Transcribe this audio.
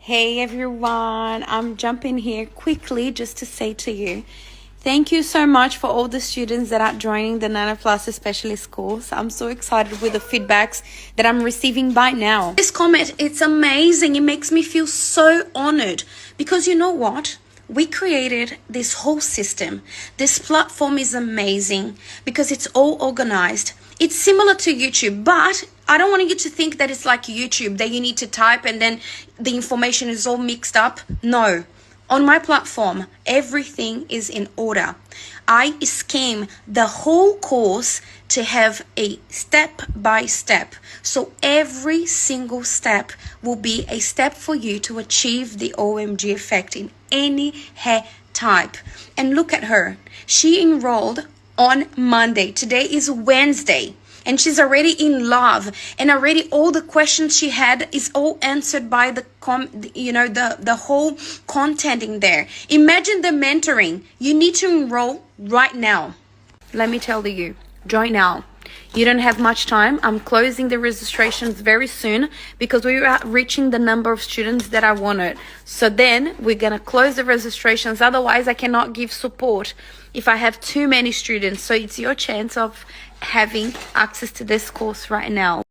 Hey everyone, I'm jumping here quickly just to say to you, thank you so much for all the students that are joining the Nanoplasty Specialist course. I'm so excited with the feedbacks that I'm receiving by now. This comment, it's amazing. It makes me feel so honored because you know what? We created this whole system. This platform is amazing because it's all organized. It's similar to YouTube, but I don't want you to think that it's like YouTube, that you need to type and then the information is all mixed up. No. On my platform, everything is in order. I scheme the whole course to have a step by step. So every single step will be a step for you to achieve the OMG effect in any hair type. And look at her. She enrolled on Monday. Today is Wednesday. And she's already in love, and already all the questions she had is all answered by the whole content in there. Imagine the mentoring. You need to enroll right now. Let me tell you, join now. You don't have much time. I'm closing the registrations very soon because we are reaching the number of students that I wanted. So then we're going to close the registrations. Otherwise, I cannot give support if I have too many students. So it's your chance of having access to this course right now.